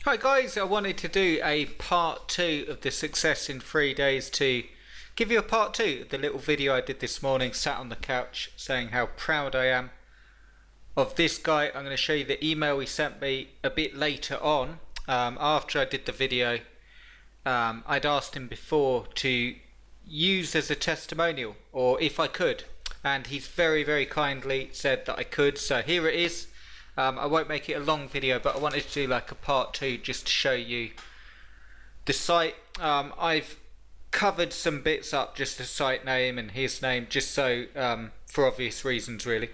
Hi guys, I wanted to do a part 2 of the success in 3 days to give you a part 2 of the little video I did this morning, sat on the couch saying how proud I am of this guy. I'm going to show you the email he sent me a bit later on. After I did the video, I'd asked him before to use as a testimonial, or if I could, and he's very kindly said that I could, so here it is. I won't make it a long video, but I wanted to do like a part 2 just to show you the site. I've covered some bits up, just the site name and his name, just so for obvious reasons really.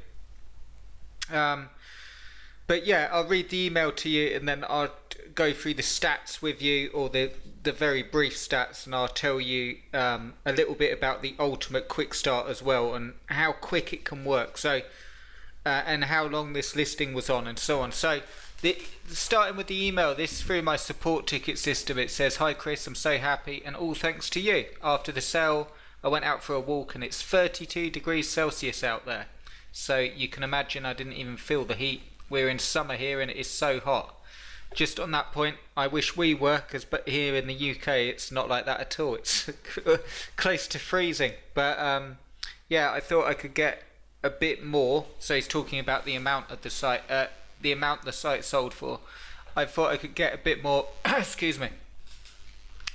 But yeah, I'll read the email to you and then I'll go through the stats with you, or the very brief stats, and I'll tell you a little bit about the ultimate quick start as well and how quick it can work. So and how long this listing was on and so on. So starting with the email, this is through my support ticket system. It says, "Hi Chris, I'm so happy and all thanks to you. After the sale I went out for a walk and it's 32 degrees Celsius out there. So you can imagine I didn't even feel the heat. We're in summer here and it is so hot." Just on that point, I wish we were, but here in the UK it's not like that at all. It's close to freezing. But yeah, I thought I could get a bit more. So he's talking about the amount of the site, the amount the site sold for. I thought I could get a bit more excuse me,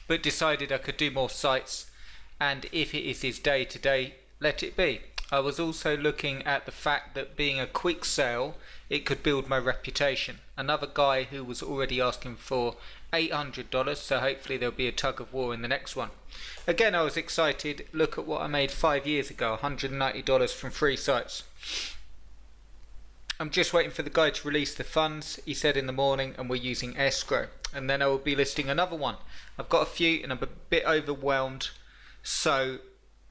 but decided I could do more sites, and if it is his day to day, let it be. I was also looking at the fact that being a quick sale, it could build my reputation. Another guy who was already asking for $800, so hopefully there'll be a tug of war in the next one. Again, I was excited. Look at what I made 5 years ago, $190 from 3 sites. I'm just waiting for the guy to release the funds, he said in the morning, and we're using escrow. And then I will be listing another one. I've got a few and I'm a bit overwhelmed, so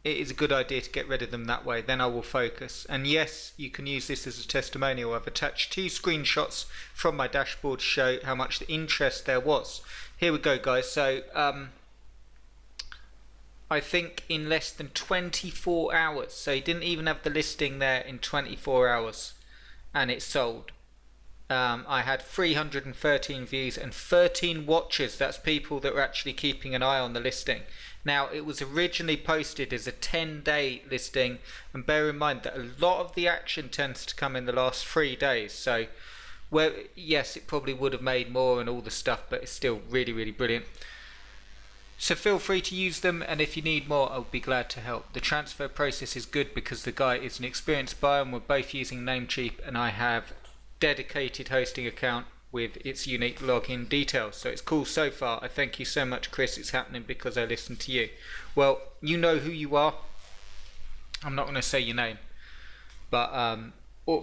it is a good idea to get rid of them that way. Then I will focus. And yes, you can use this as a testimonial. I've attached 2 screenshots from my dashboard to show how much the interest there was. Here we go, guys. So I think in less than 24 hours, so he didn't even have the listing there in 24 hours, and it sold. I had 313 views and 13 watchers. That's people that were actually keeping an eye on the listing. Now, it was originally posted as a 10-day listing, and bear in mind that a lot of the action tends to come in the last 3 days. So, well, yes, it probably would have made more and all the stuff, but it's still really brilliant. So feel free to use them, and if you need more, I'll be glad to help. The transfer process is good because the guy is an experienced buyer and we're both using Namecheap, and I have dedicated hosting account with its unique login details. So it's cool so far. I thank you so much, Chris. It's happening because I listened to you. Well, you know who you are. I'm not going to say your name, but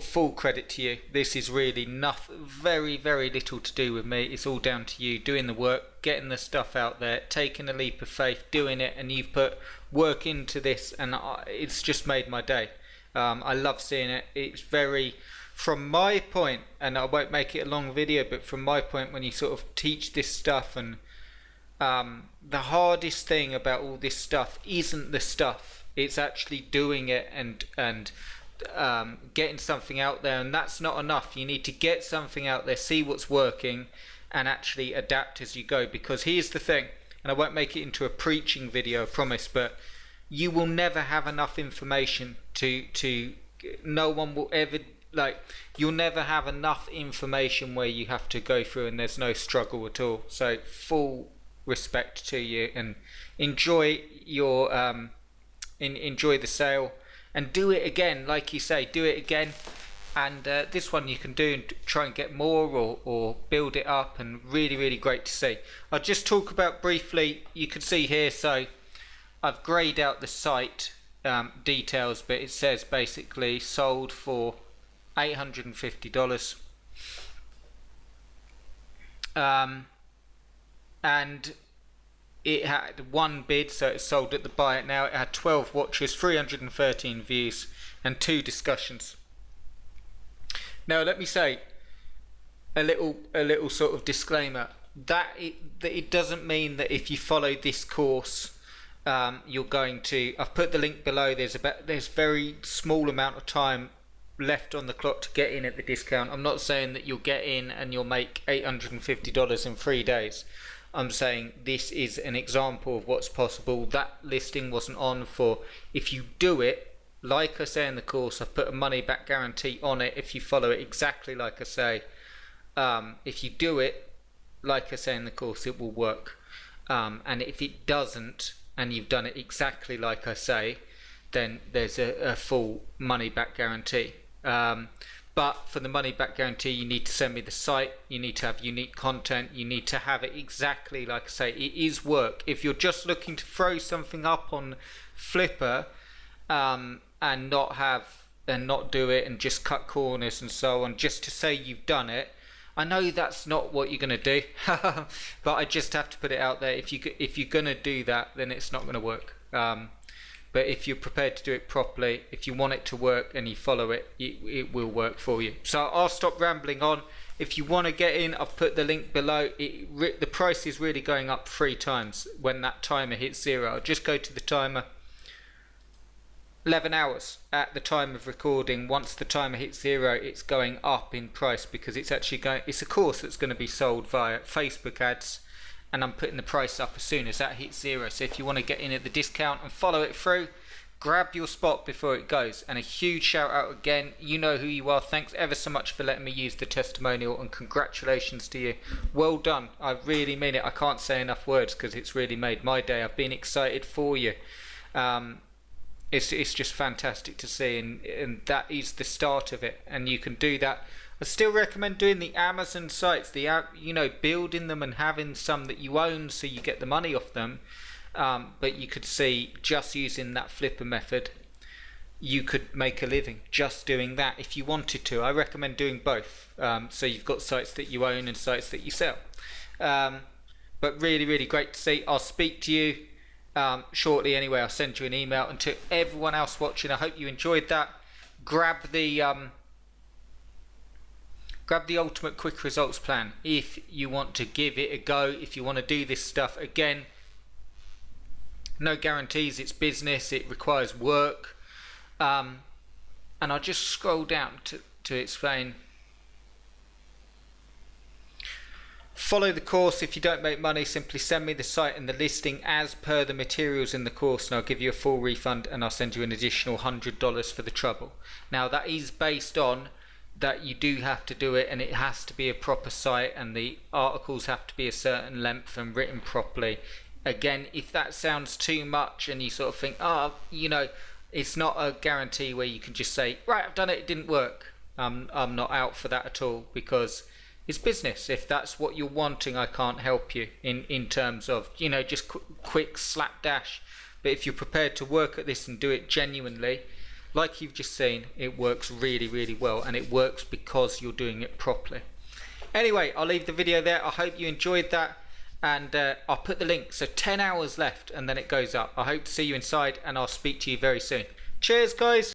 full credit to you. This is really nothing, very little to do with me. It's all down to you doing the work, getting the stuff out there, taking a leap of faith, doing it, and you've put work into this, and it's just made my day. I love seeing it. It's very, from my point, and I won't make it a long video, but from my point, when you sort of teach this stuff, and the hardest thing about all this stuff isn't the stuff, it's actually doing it and getting something out there. And that's not enough. You need to get something out there, see what's working, and actually adapt as you go. Because here's the thing, and I won't make it into a preaching video, I promise, but you will never have enough information to no one will ever, like, you'll never have enough information where you have to go through and there's no struggle at all. So full respect to you, and enjoy your enjoy the sale, and do it again. Like you say, do it again. And this one you can do and try and get more, or build it up, and really great to see. I'll just talk about briefly, you can see here, so I've grayed out the site details, but it says basically sold for $850, and it had 1 bid, so it's sold at the buy it now. It had 12 watchers, 313 views, and 2 discussions. Now let me say a little sort of disclaimer that it doesn't mean that if you follow this course you're going to, I've put the link below, there's very small amount of time left on the clock to get in at the discount. I'm not saying that you'll get in and you'll make $850 in 3 days. I'm saying this is an example of what's possible. That listing wasn't on for, if you do it like I say in the course, I've put a money back guarantee on it if you follow it exactly like I say. If you do it like I say in the course, it will work. And if it doesn't, and you've done it exactly like I say, then there's a full money back guarantee. But for the money back guarantee, you need to send me the site, you need to have unique content, you need to have it exactly like I say. It is work. If you're just looking to throw something up on Flipper and not do it and just cut corners and so on, just to say you've done it, I know that's not what you're going to do, but I just have to put it out there. If you're going to do that, then it's not going to work. But if you're prepared to do it properly, if you want it to work and you follow it, it will work for you. So I'll stop rambling on. If you want to get in, I've put the link below. The price is really going up 3 times when that timer hits 0. I'll just go to the timer. 11 hours at the time of recording. Once the timer hits 0, it's going up in price because it's actually it's a course that's going to be sold via Facebook ads, and I'm putting the price up as soon as that hits 0. So if you want to get in at the discount and follow it through, grab your spot before it goes. And a huge shout out again, you know who you are. Thanks ever so much for letting me use the testimonial, and congratulations to you. Well done. I really mean it. I can't say enough words because it's really made my day. I've been excited for you. It's just fantastic to see, and that is the start of it, and you can do that. I still recommend doing the Amazon sites, building them and having some that you own so you get the money off them. But you could see, just using that Flipper method, you could make a living just doing that if you wanted to. I recommend doing both, so you've got sites that you own and sites that you sell. But really, really great to see. I'll speak to you shortly anyway. I'll send you an email, and to everyone else watching, I hope you enjoyed that. Grab the ultimate quick results plan if you want to give it a go, if you want to do this stuff. Again, no guarantees, it's business, it requires work, and I'll just scroll down to explain. Follow the course. If you don't make money, simply send me the site and the listing as per the materials in the course, and I'll give you a full refund, and I'll send you an additional $100 for the trouble. Now that is based on that you do have to do it, and it has to be a proper site, and the articles have to be a certain length and written properly. Again, if that sounds too much and you sort of think, it's not a guarantee where you can just say, right, I've done it, it didn't work. I'm not out for that at all, because it's business. If that's what you're wanting, I can't help you in terms of, just quick slapdash. But if you're prepared to work at this and do it genuinely, like you've just seen, it works really, really well, and it works because you're doing it properly. Anyway, I'll leave the video there. I hope you enjoyed that, and I'll put the link. So 10 hours left and then it goes up. I hope to see you inside, and I'll speak to you very soon. Cheers, guys.